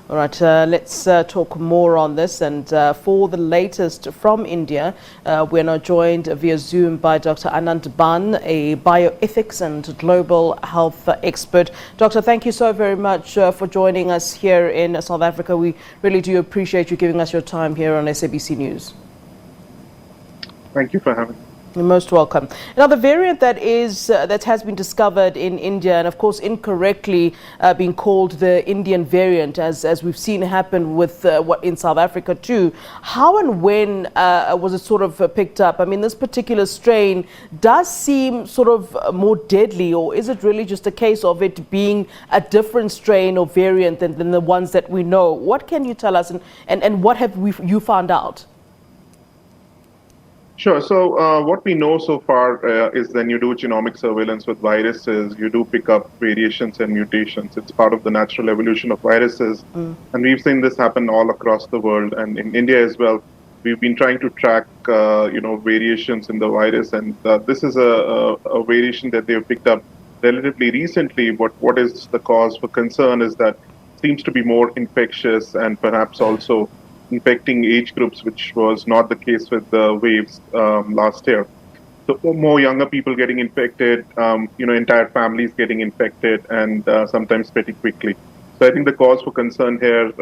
All right, let's talk more on this. And for the latest from India, we're now joined via Zoom by Dr. Anant Bhan, a bioethics and global health expert. Doctor, thank you so very much for joining us here in South Africa. We really do appreciate you giving us your time here on SABC News. Thank you for having me. You're most welcome. Now, the variant that has been discovered in India, and of course incorrectly being called the Indian variant, as we've seen happen with what in South Africa too. How and when was it sort of picked up? I mean, this particular strain does seem sort of more deadly, or is it really just a case of it being a different strain or variant than the ones that we know? What can you tell us, and what have you found out? Sure. So what we know so far is when you do genomic surveillance with viruses, you do pick up variations and mutations. It's part of the natural evolution of viruses. And we've seen this happen all across the world. And in India as well, we've been trying to track, variations in the virus. And this is a variation that they've picked up relatively recently. But what is the cause for concern is that it seems to be more infectious and perhaps also infecting age groups, which was not the case with the waves last year. So more younger people getting infected, entire families getting infected, and sometimes pretty quickly. So I think the cause for concern here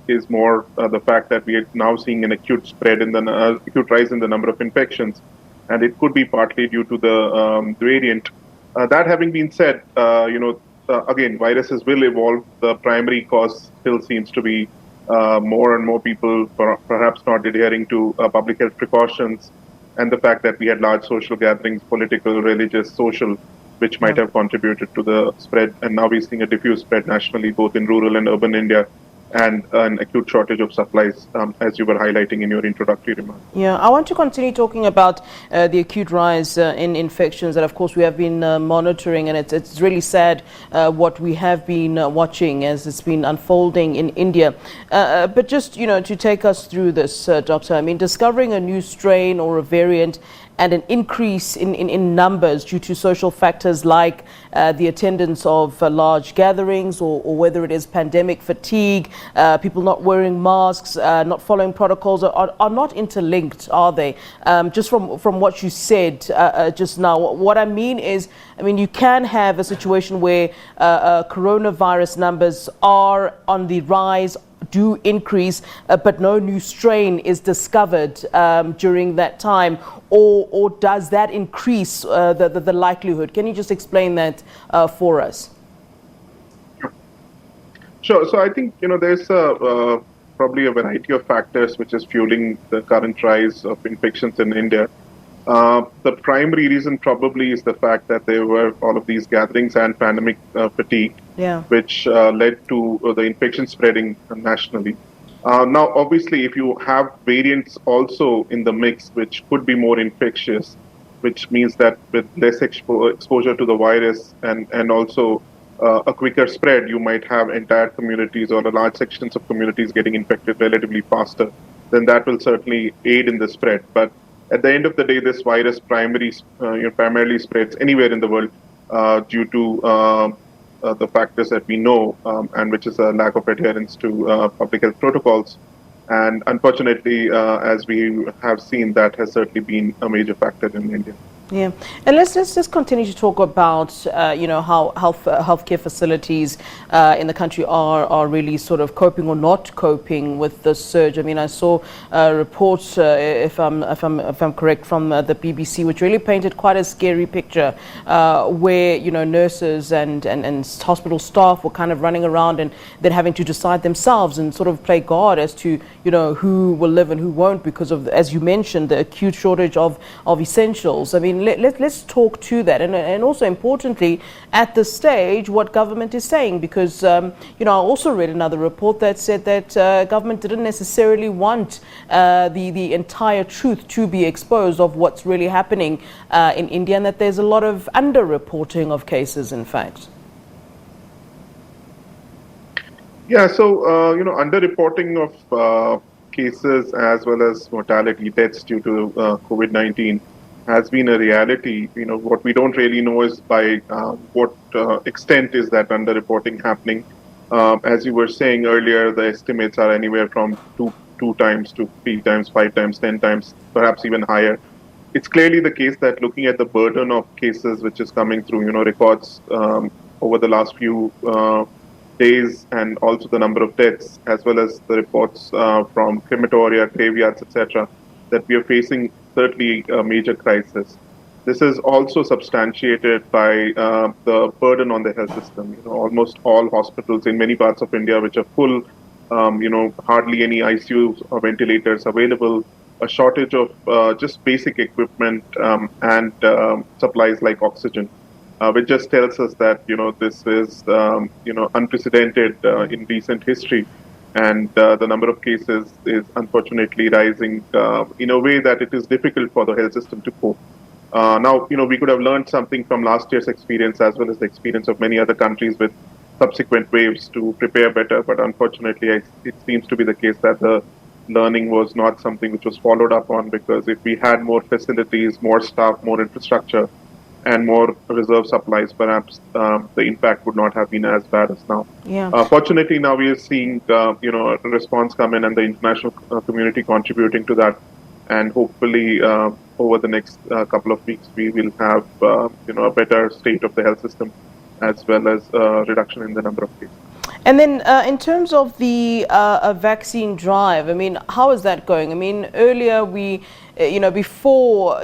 is more the fact that we are now seeing an acute spread in the acute rise in the number of infections, and it could be partly due to the variant. That having been said, again, viruses will evolve. The primary cause still seems to be more and more people perhaps not adhering to public health precautions, and the fact that we had large social gatherings, political, religious, social, which might have contributed to the spread. And now we're seeing a diffuse spread nationally, both in rural and urban India, and an acute shortage of supplies, as you were highlighting in your introductory remarks. Yeah, I want to continue talking about the acute rise in infections that, of course, we have been monitoring, and it's really sad what we have been watching as it's been unfolding in India. But just, to take us through this, Doctor, I mean, discovering a new strain or a variant and an increase in numbers due to social factors like the attendance of large gatherings, or whether it is pandemic fatigue, people not wearing masks, not following protocols, are not interlinked, are they? Just from what you said just now, what I mean is, you can have a situation where coronavirus numbers are on the rise, do increase, but no new strain is discovered during that time, or does that increase the likelihood? Can you just explain that for us? Sure. So I think there's probably a variety of factors which is fueling the current rise of infections in India. The primary reason probably is the fact that there were all of these gatherings and pandemic fatigue, which led to the infection spreading nationally. Now, obviously, if you have variants also in the mix, which could be more infectious, which means that with less exposure to the virus and also a quicker spread, you might have entire communities or large sections of communities getting infected relatively faster, then that will certainly aid in the spread. But at the end of the day, this virus primarily spreads anywhere in the world due to the factors that we know, and which is a lack of adherence to public health protocols. And unfortunately, as we have seen, that has certainly been a major factor in India. Yeah, and let's just continue to talk about how healthcare facilities in the country are really sort of coping or not coping with the surge. I mean, I saw a report, if I'm correct, from the BBC, which really painted quite a scary picture, where nurses and hospital staff were kind of running around and then having to decide themselves and sort of play God as to who will live and who won't, because of, as you mentioned, the acute shortage of essentials. I mean, let's talk to that, and also importantly at this stage what government is saying, because I also read another report that said that government didn't necessarily want the entire truth to be exposed of what's really happening in India, and that there's a lot of underreporting of cases, in fact. Yeah, so underreporting of cases as well as mortality, deaths due to COVID-19 has been a reality. What we don't really know is by what extent is that underreporting happening. As you were saying earlier, the estimates are anywhere from two times to 3 times, 5 times, 10 times, perhaps even higher. It's clearly the case that looking at the burden of cases which is coming through, records over the last few days, and also the number of deaths, as well as the reports from crematoria, graveyards, etc., that we are facing certainly a major crisis. This is also substantiated by the burden on the health system. Almost all hospitals in many parts of India, which are full, hardly any ICUs or ventilators available, a shortage of just basic equipment and supplies like oxygen, which just tells us that this is unprecedented in recent history, and the number of cases is unfortunately rising in a way that it is difficult for the health system to cope. Now, we could have learned something from last year's experience as well as the experience of many other countries with subsequent waves to prepare better. But unfortunately, it seems to be the case that the learning was not something which was followed up on, because if we had more facilities, more staff, more infrastructure, and more reserve supplies, perhaps the impact would not have been as bad as now. Yeah. Fortunately, now we are seeing a response come in, and the international community contributing to that. And hopefully, over the next couple of weeks, we will have a better state of the health system, as well as reduction in the number of cases. And then in terms of the vaccine drive, I mean, how is that going? I mean, earlier before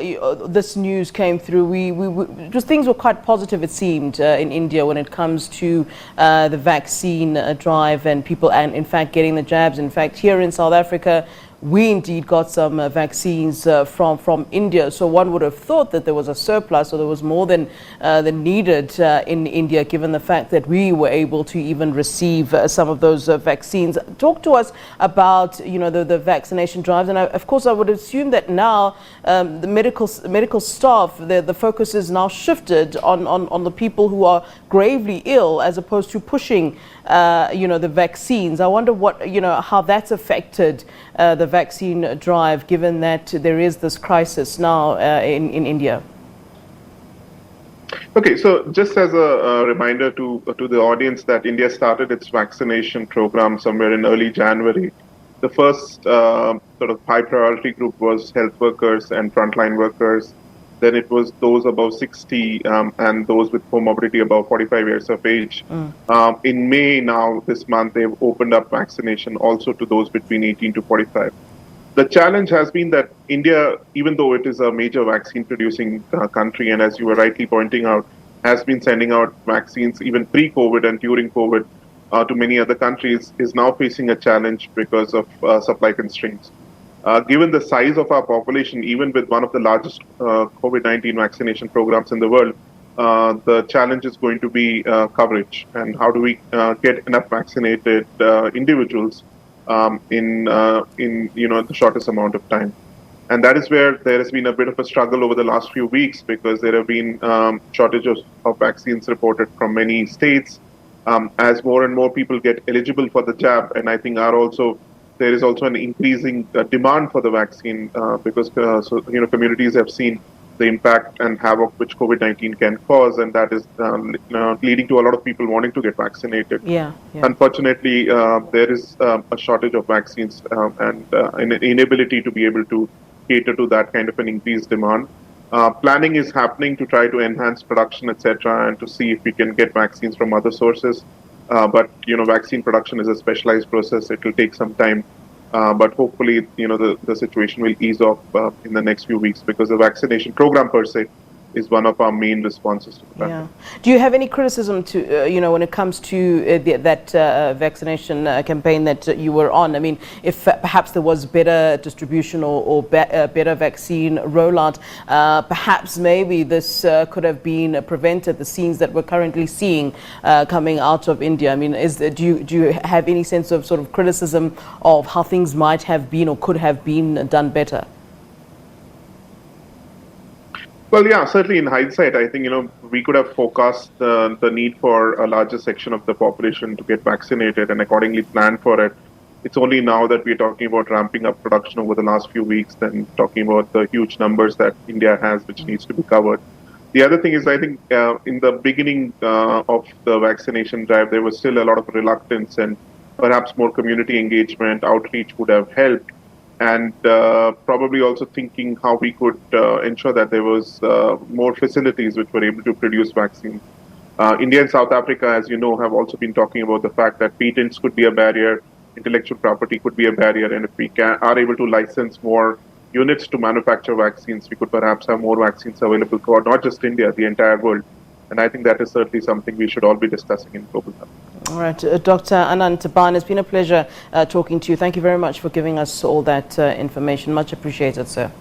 this news came through, just things were quite positive, it seemed, in India when it comes to the vaccine drive and people, and in fact, getting the jabs. In fact, here in South Africa, we indeed got some vaccines from India. So one would have thought that there was a surplus, or there was more than needed in India, given the fact that we were able to even receive some of those vaccines. Talk to us about the vaccination drives, and of course I would assume that now the medical staff, the focus is now shifted on the people who are gravely ill, as opposed to pushing the vaccines. I wonder how that's affected the vaccine drive, given that there is this crisis now in India. Okay, so just as a reminder to the audience that India started its vaccination program somewhere in early January. The first sort of high priority group was health workers and frontline workers. Then it was those above 60 and those with comorbidity above 45 years of age. In May now, this month, they've opened up vaccination also to those between 18 to 45. The challenge has been that India, even though it is a major vaccine producing country, and as you were rightly pointing out, has been sending out vaccines even pre-COVID and during COVID to many other countries, is now facing a challenge because of supply constraints. Given the size of our population, even with one of the largest COVID-19 vaccination programs in the world, the challenge is going to be coverage, and how do we get enough vaccinated individuals in the shortest amount of time. And that is where there has been a bit of a struggle over the last few weeks, because there have been shortages of vaccines reported from many states as more and more people get eligible for the jab. And I think there is also an increasing demand for the vaccine because communities have seen the impact and havoc which COVID-19 can cause, and that is leading to a lot of people wanting to get vaccinated. Yeah. Unfortunately, there is a shortage of vaccines and an inability to be able to cater to that kind of an increased demand. Planning is happening to try to enhance production, etc., and to see if we can get vaccines from other sources. But vaccine production is a specialized process. It will take some time. But hopefully, the situation will ease off in the next few weeks, because the vaccination program per se is one of our main responses to the pandemic. Do you have any criticism to, when it comes to that vaccination campaign that you were on? I mean, if perhaps there was better distribution or better vaccine rollout, perhaps maybe this could have been prevented, the scenes that we're currently seeing coming out of India. I mean, do you have any sense of sort of criticism of how things might have been or could have been done better? Well, yeah, certainly in hindsight, I think, we could have forecast the need for a larger section of the population to get vaccinated and accordingly planned for it. It's only now that we're talking about ramping up production over the last few weeks and talking about the huge numbers that India has, which needs to be covered. The other thing is, I think in the beginning of the vaccination drive, there was still a lot of reluctance, and perhaps more community engagement, outreach would have helped. And probably also thinking how we could ensure that there was more facilities which were able to produce vaccines. India and South Africa, as you know, have also been talking about the fact that patents could be a barrier, intellectual property could be a barrier, and if we are able to license more units to manufacture vaccines, we could perhaps have more vaccines available for not just India, the entire world. And I think that is certainly something we should all be discussing in global health. All right, Dr. Anant Bhan, it's been a pleasure talking to you. Thank you very much for giving us all that information. Much appreciated, sir.